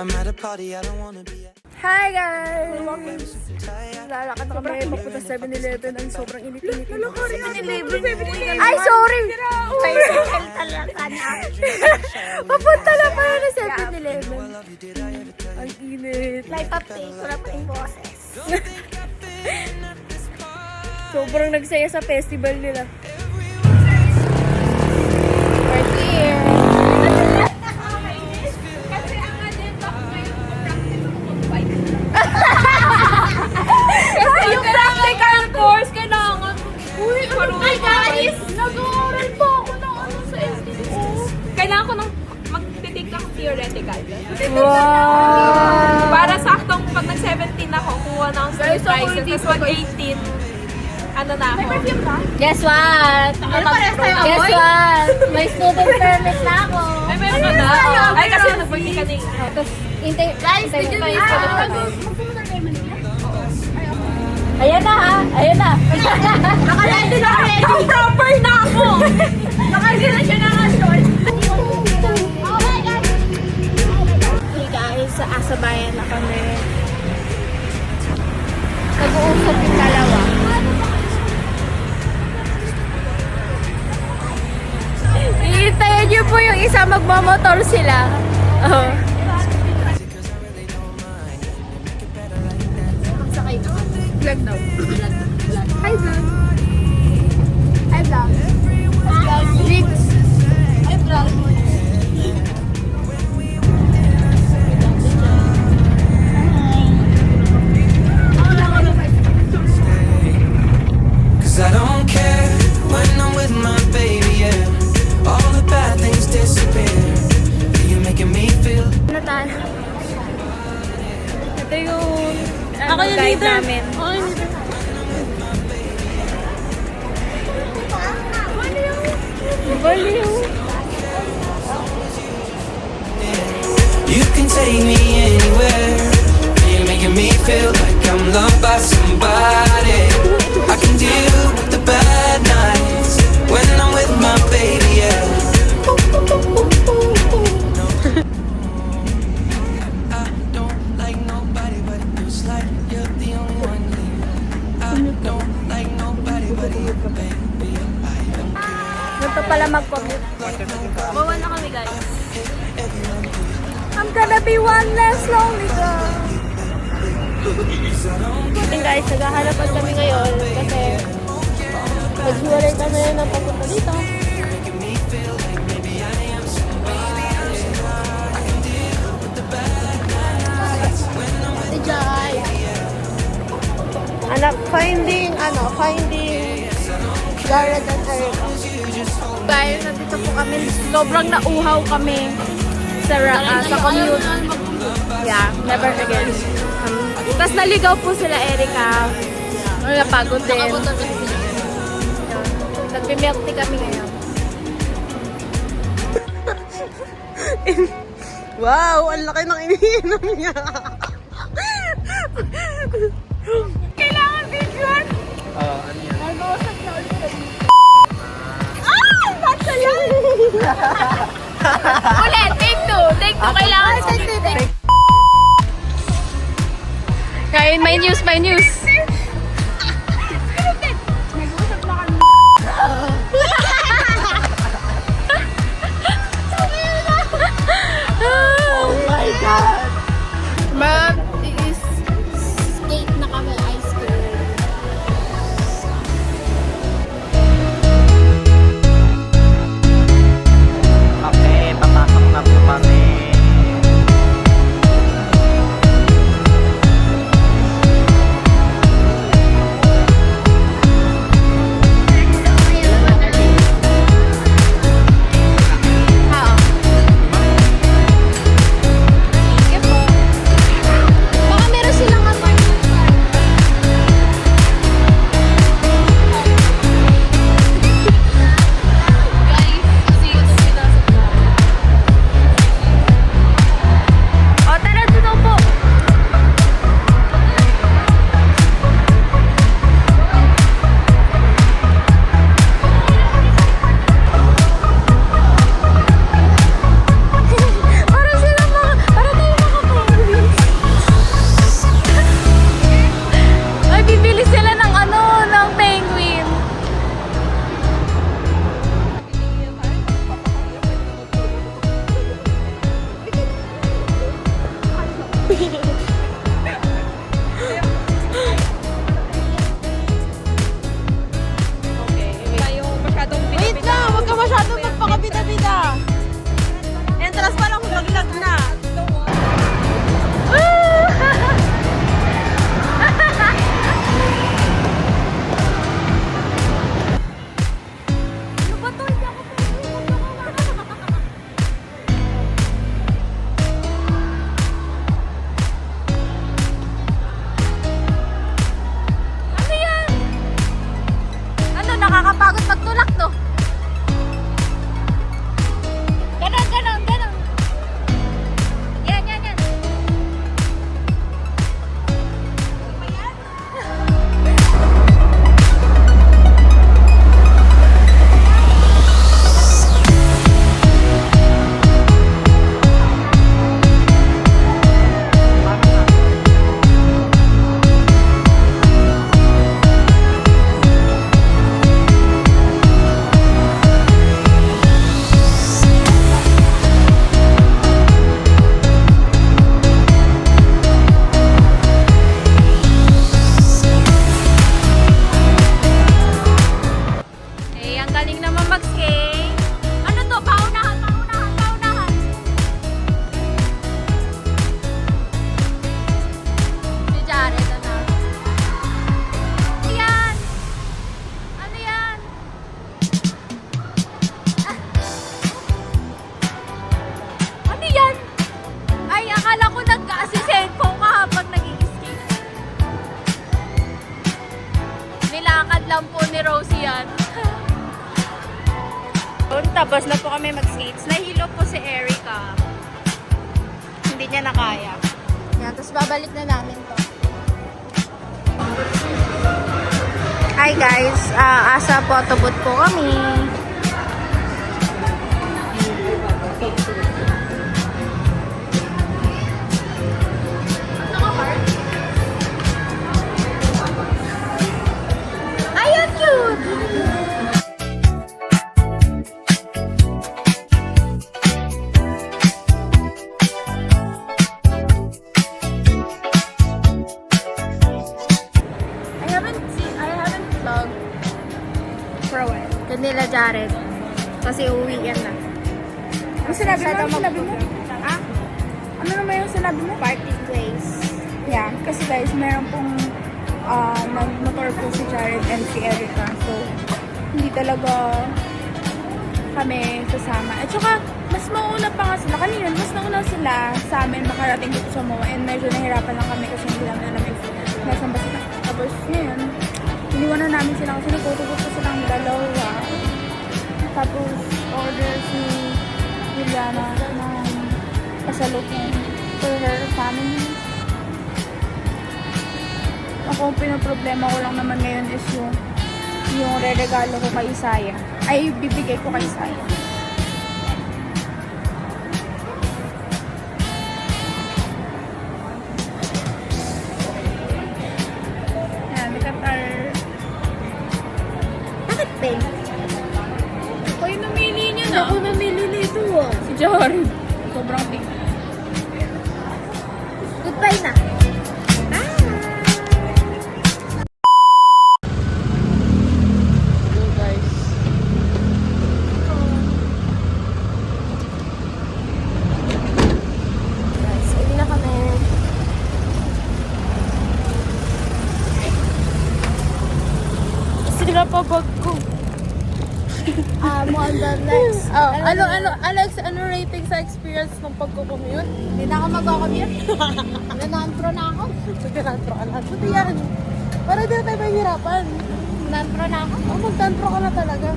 Hi guys! Lalakad na kami papunta 7-Eleven. Ang sobrang init-init. 7-Eleven? Ay, sorry! Tricycle talaga na. Papunta na pala na 7-Eleven. Ang init. Life update, wala pa yung boses. Sobrang nagsaya sa festival nila. We're here. Kasi yung practical course, kailangan. Uy, hi guys! Nag-aaral pa ako ng ano sa STO. Kailangan ko nang magtitig ng theoretical. Wow! Para saktong pag nag-17 ako, kuha na ako sa Guys, ako license. hindi Tapos pag 18, ano na ako? Guess what? Ano parehas tayo Guess amoy? what? May student permit na ako. Ay, meron ka na? Ay, kasi nag-birthday ka na eh. Tapos, guys, did you Tayo sa kami. Ayan na ha, ayan na. Naka-ready na ready. Proper na ako. Naka-ready na siya ng short. Hey guys, sa Asabayan na kami. Nag-uusap yung dalawa. Iintayin niyo po yung isa, magmamotor sila. Oh. Vlog daw. Hi vlog. Hi vlog. Vlog. Jigs. Hi vlog. Cause I don't care when I'm with my baby, yeah. All the bad things disappear. You're making me feel. Ano tayo? Ito yung guide namin. Baliw. You can take me anywhere. You're making me feel like I'm loved by somebody. I can deal with the bad nights when I'm with my baby, yeah. I don't like nobody, but it feels like you're the only one here. I don't like nobody, but you, baby. I don't care. Gusto pala mag-commute. Bawa na kami guys. I'm gonna be one less lonely girl. Buting guys, naghahanapan kami ngayon kasi naghiwalay kami ng papunta dito. Ate Jai. Finding Jared and Erica. Guys, nandito po kami. Sobrang nauhaw kami sa commute. Yeah, never again. Tapos naligaw po sila Erica. Napagod din. Nagme-milk tea kami ngayon. Wow, ang laki ng iniinom niya. Kailangan videoan! Ano yan? Nag-uusap na ulit. Ah! Baksa lang! Ulit, take two. Take two, kailangan. Take. Kain, my news. Nag-uusap na kami. Oh my God! Skate na kami, ice cream. Okay, papasok na po kami. bida-bida. Entrance pa lang, laglag na. Ano ba to? Hindi ako ano yan? Ano, nakakapagod magtulak to? Ganon, ganon, ganon. Yan, yan, yan. Eh, ang galing naman mag-skate. Ano to? Paunahan, paunahan, paunahan. Si Jared, ano? Ano yan? Ano yan? Ah. Ano yan? Ay, akala ko nag-assistant-phone ka habang nag-skate. Nilakad lang po ni Rosie yan. Tapos na po kami mag-skates. Nahilo po si Erica. Hindi niya na kaya. Yan, tapos babalik na namin to. Hi guys, asa photobooth po kami. Ay, ang cute! I haven't vlogged for a while. Kanila Jared. Kasi uwi yan na. Ang sinabi mo? Ang sinabi mo? Ah? Ano naman yung sinabi mo? Party place. Yeah, kasi guys, meron pong nag-motor po si Jared and si Erica. So, hindi talaga kami kasama. At saka, mas mauna pa nga sila. Kanina, mas nauna sila sa amin makarating dito sa MOA. And medyo nahirapan lang kami kasi hindi namin alam yung nasa ba sila. Tapos, ngayon, iniwanan namin sila kasi nagtutugot po silang dalawa. Tapos, order si Juliana ng pasalubong for her family. Ako, ang pinaproblema ko lang naman ngayon is yung re-regalo ko kay Isaya. Ay, bibigay ko kay Isaya. Ayan, look at our... Bakit pink? Ako yung namili niya na. Ako namili nito ah. Si Jared. Sobrang pink. Goodbye na. Hello guys. Guys, uwi na kami. Sila pa bag ko. Mo on the next. Alex, ano rating sa experience ng pagko-commute? Hindi na ako mag-commute. Nanantro na ako. Nagkakantro ka lahat. Buti yan. Para di na tayo mahihirapan. Nanantro na ako. Oh, magtantro ka na talaga.